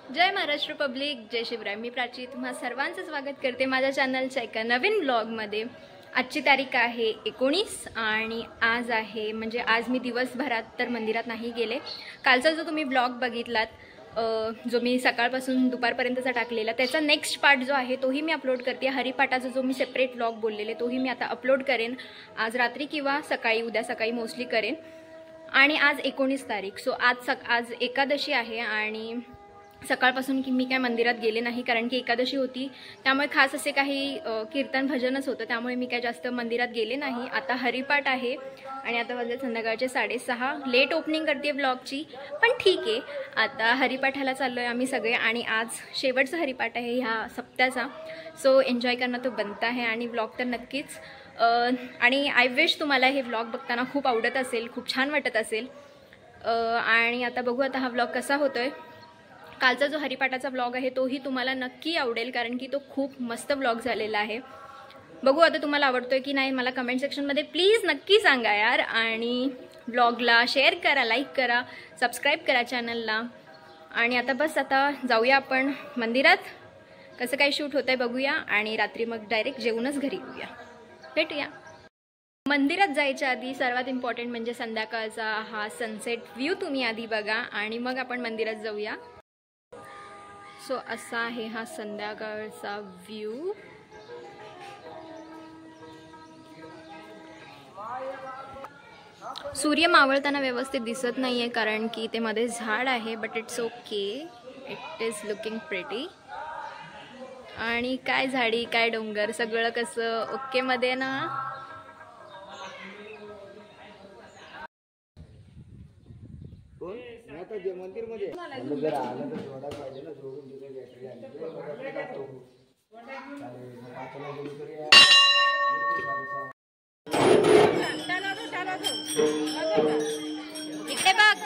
जय Maharashtra public, जय शिवराय। मी प्राची तुम्हा सर्वांचं स्वागत करते माझ्या चॅनलच्या एका नवीन ब्लॉगमध्ये। आजची तारीख आहे 19 आणि आज आहे म्हणजे आज मी दिवसभरात तर मंदिरात नाही गेले। कालचा जो तुम्ही ब्लॉग बघितलात जो मी सकाळपासून दुपारपर्यंतचा टाकलेला त्याचा नेक्स्ट पार्ट जो आहे तोही मी अपलोड करते। हरिपाठाचा जो मी सेपरेट ब्लॉग बोललेले तोही मी आता अपलोड करेन आज रात्री किंवा सकाळी, उद्या सकाळी मोस्टली करेन। आणि आज 19 तारीख, सो आज एकादशी आहे आणि सकाळपासून की मी काय मंदिरात गेले नाही कारण की एकादशी होती, त्यामुळे खास असे काही कीर्तन भजनच होतं, त्यामुळे मी काय जास्त मंदिरात गेले नाही। आता हरिपाठ आहे आणि आता वाजले संध्याकाळचे 6:30। लेट ओपनिंग करते ब्लॉगची, पण ठीक आहे। आता हरिपाठाला चाललोय आम्ही सगळे आणि आज शेवटचा हरिपाठ आहे ह्या सप्त्याचा, सो एन्जॉय करणं तो बनता आहे आणि ब्लॉग तर नक्कीच। आणि आय विश तुम्हाला हे ब्लॉग बघताना खूप आवडत असेल, खूप छान वाटत असेल। आणि आता बघू आता हा ब्लॉग कसा होतोय। कालचा जो हरिपाठाचा ब्लॉग आहे तोही तुम्हाला नक्की आवडेल कारण की तो खूप मस्त ब्लॉग झालेला आहे। बघू आता तुम्हाला आवडतोय की नाही, मला कमेंट सेक्शनमध्ये प्लीज नक्की सांगा यार। आणि ब्लॉगला शेअर करा, लाईक करा, सबस्क्राईब करा चॅनलला। आणि आता बस आता जाऊया आपण मंदिरात, कसं काय शूट होतंय बघूया आणि रात्री मग डायरेक्ट जेवूनच घरी येऊया, भेटूया। मंदिरात जायच्या आधी सर्वात इम्पॉर्टंट म्हणजे संध्याकाळचा हा सनसेट व्ह्यू तुम्ही आधी बघा आणि मग आपण मंदिरात जाऊया। सो असा आहे हा संध्याकाळचा व्ह्यू। सूर्य मावळताना व्यवस्थित दिसत नाहीये कारण की ते मध्ये झाड आहे, but it's okay, it is looking pretty. आणि काय झाडी काय डोंगर सगळं कसं ओके मध्ये ना। मंदिर मध्ये जर आलं तर जोडा पाहिजे ना, जोडून दिलं बॅटरी आणि इकडे बघ।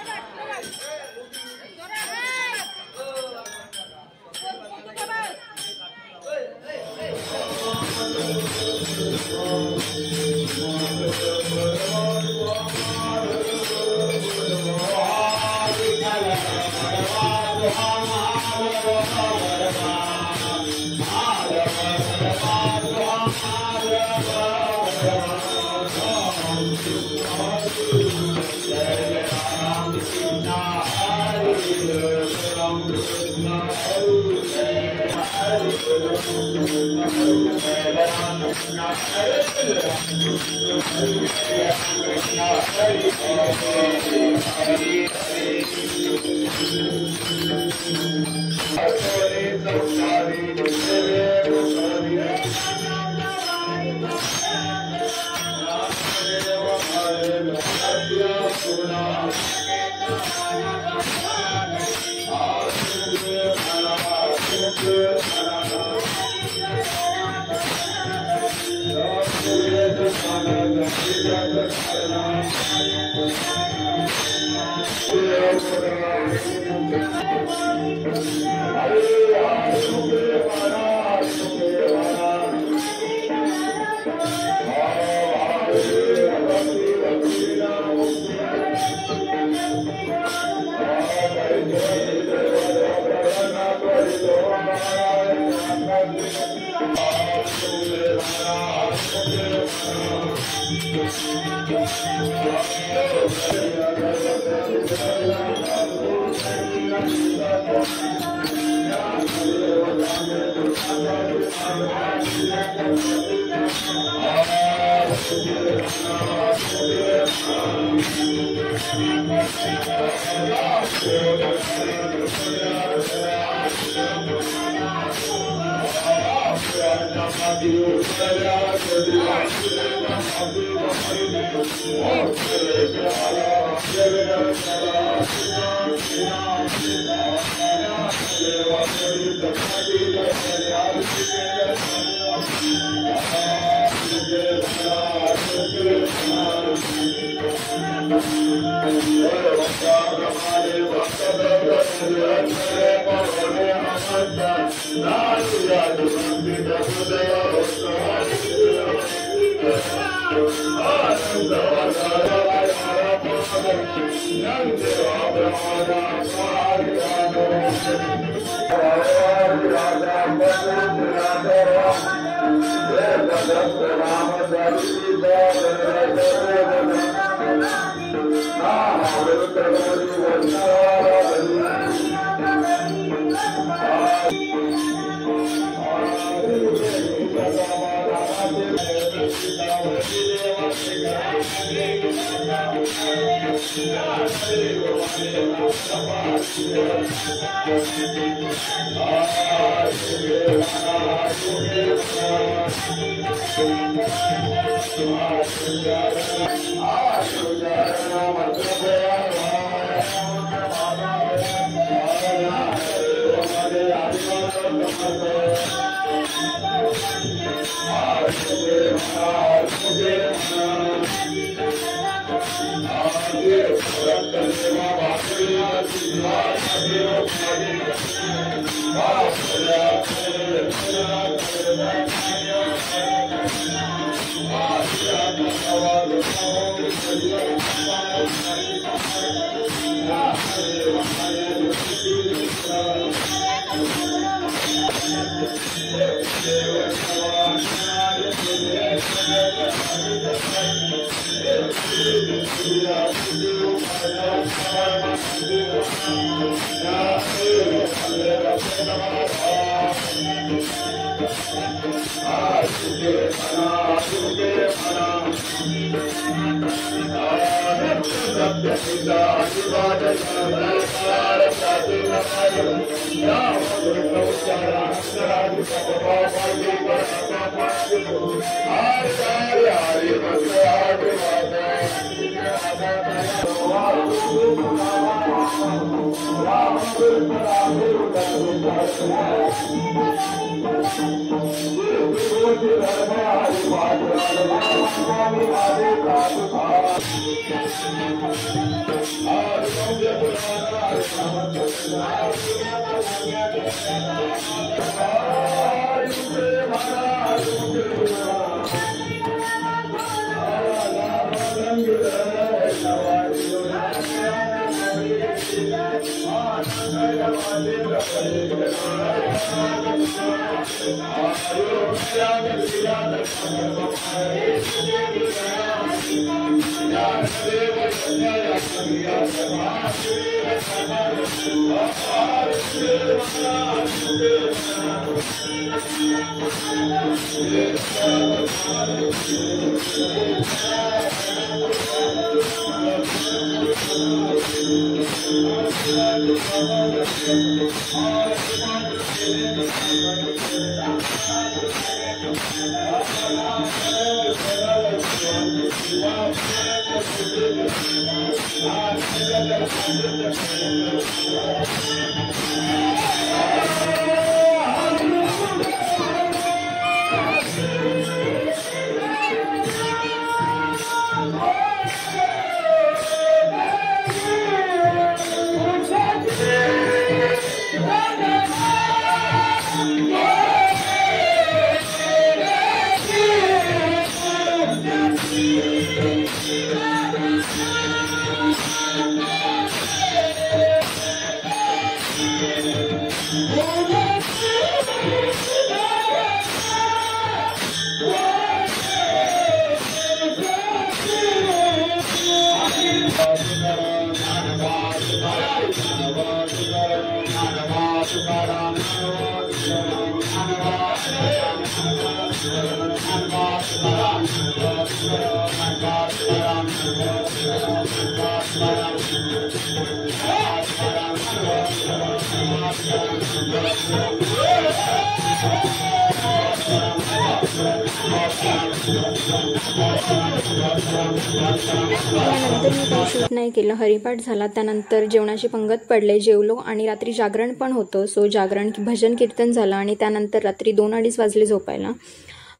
त्यानंतर मी काही शूट नाही केलं. हरिपाठ झाला, त्यानंतर जेवणाची पंगत पडले, जेवलो आणि रात्री जागरण पण होतं. सो जागरण भजन कीर्तन झालं आणि त्यानंतर रात्री 2-2:30 वाजले झोपायला.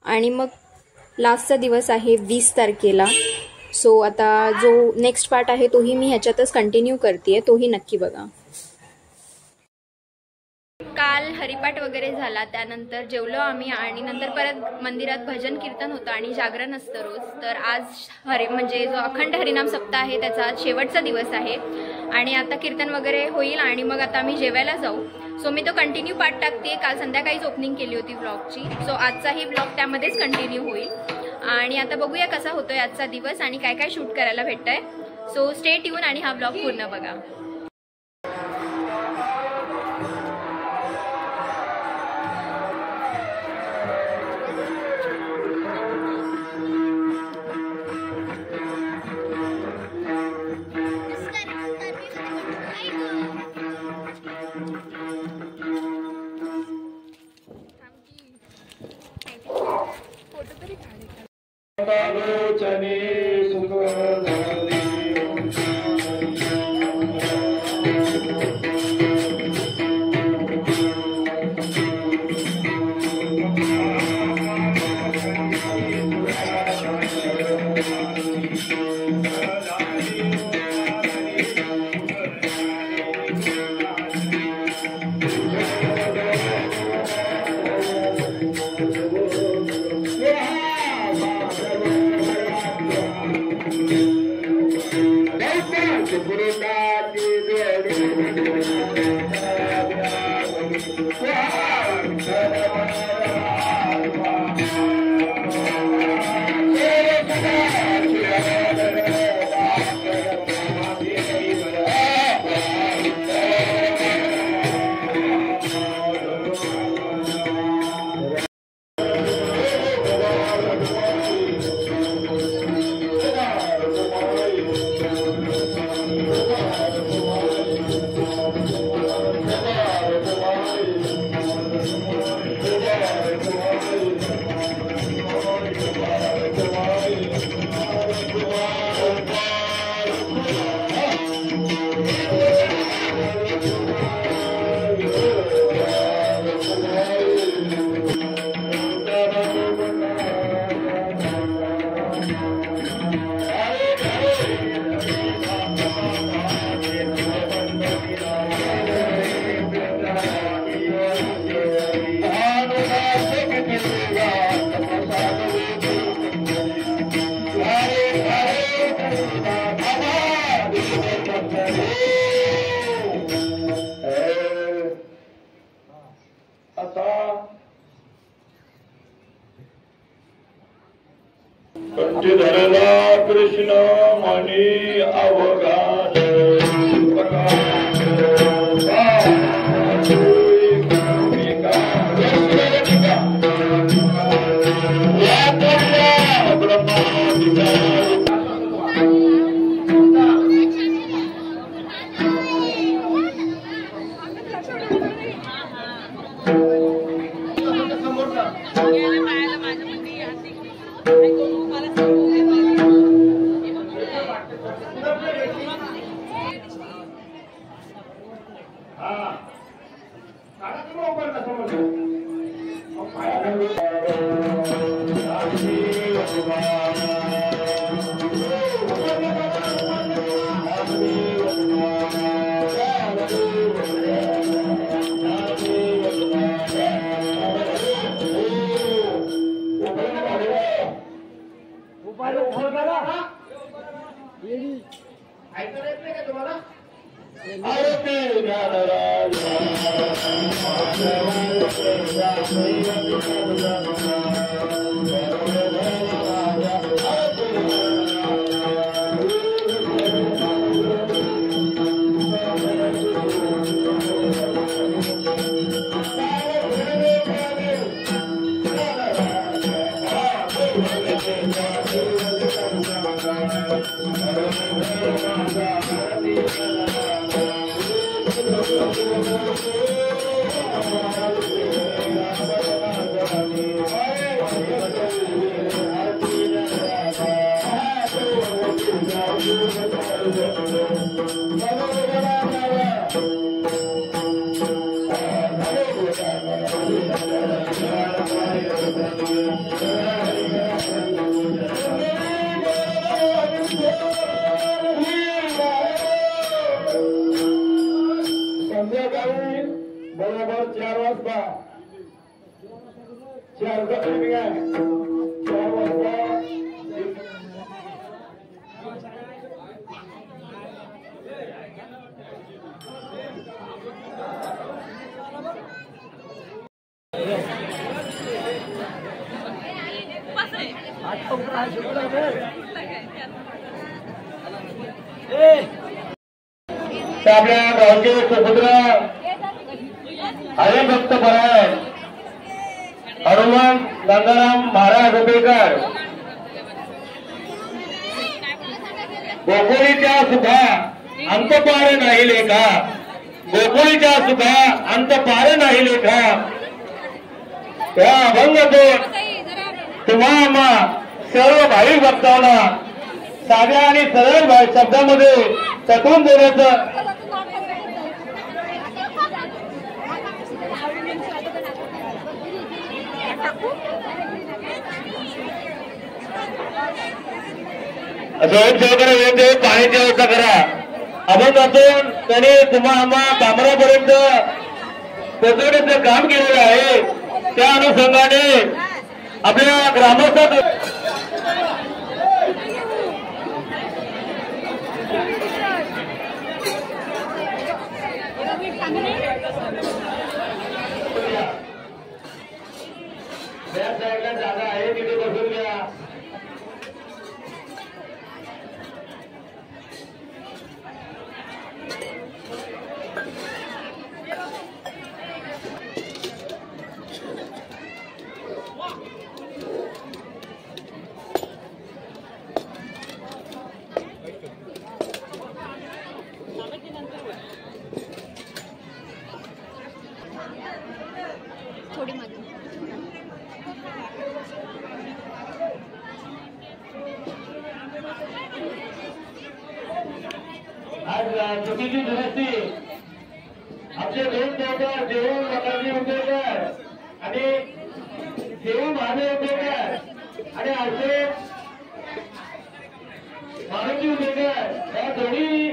आणि मग लास्टचा दिवस आहे 20 तारखेला. सो आता जो नेक्स्ट पार्ट आहे तोही मी ह्याच्यातच कंटिन्यू करते, तोही नक्की बघा. काल काल हरिपाठ वगैरे झाला, त्यानंतर जेवलो आम्ही आणि नंतर परत मंदिरात भजन कीर्तन होतं आणि जागरण असतं रोज. तर आज म्हणजे जो अखंड हरिनाम सप्ताह आहे त्याचा आज शेवटचा दिवस आहे आणि आता कीर्तन वगैरे होईल आणि मग आता आम्ही जेवायला जाऊ. सो मी तो कंटिन्यू पार्ट टाकते. काल संध्याकाळीच ओपनिंग केली होती व्लॉगची, सो आजचाही व्लॉग त्यामध्येच कंटिन्यू होईल. आणि आता बघूया कसा होतोय आजचा दिवस आणि काय काय शूट करायला भेटतंय. सो स्टे ट्यून आणि हा व्लॉग पूर्ण बघा. धरला कृष्ण मणी अवघात संध्याकाळी बरोबर 4 वाजता 4 टायमिंग आहे 4 वाजता आपल्या गावचे सुपुत्र हरे भक्त परायण हनुमान गंगाराम महाराज गोपेकर गोकुळीच्या सुखा अंत पार नाही लेखा गोकुळीच्या सुखा अंत पार नाही लेखा त्या अभंगातून तुम्हा सर्व भाविक भक्तांना साध्या आणि सरळ शब्दामध्ये तत्वून देण्याचं स्वयंसेवकांना विनंती आहे पाण्याची व्यवस्था करा. अभंगातून त्याने तुम्हा बामरापर्यंत पोहोचवण्याचं काम केलेलं आहे. त्या अनुषंगाने आपल्या ग्रामस्थ जागा आहे तिथे बसून घ्या. थोडी मागे आज चुकीची दुरुस्ती आपले दोन चौकार देऊन मकानी उद्योगकार आणि देऊ महादेव उद्योगकार आणि असे मारुती उद्योगकार या दोन्ही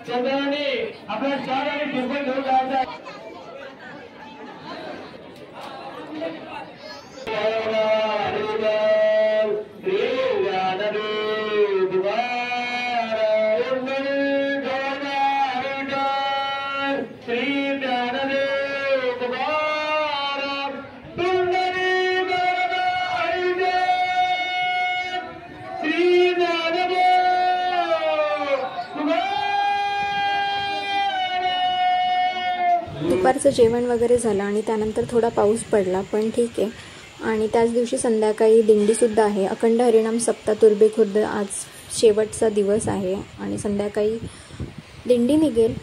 चंद्रांनी आपला स्टार आणि दुर्बल घेऊन जायचा. दुपारचं जेवण वगैरे झालं आणि त्यानंतर थोडा पाऊस पडला, पण ठीक आहे. आणि त्याच दिवशी संध्याकाळी दिंडीसुद्धा आहे. अखंड हरिनाम सप्ताह तुर्भे खुर्द आज शेवटचा दिवस आहे आणि संध्याकाळी दिंडी निघेल.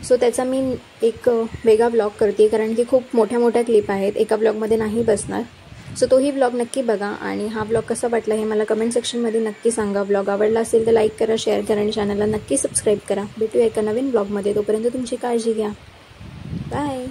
सो त्याचा मी एक वेगळा ब्लॉग करते, कारण की खूप मोठ्या मोठ्या क्लिप आहेत, एका ब्लॉगमध्ये नाही बसणार. सो तोही ब्लॉग नक्की बघा आणि हा ब्लॉग कसा वाटला हे मला कमेंट सेक्शनमध्ये नक्की सांगा. ब्लॉग आवडला असेल तर लाईक करा, शेअर करा आणि चॅनलला नक्की सबस्क्राईब करा. भेटूया एका नवीन ब्लॉगमध्ये. तोपर्यंत तुमची काळजी घ्या. बाय.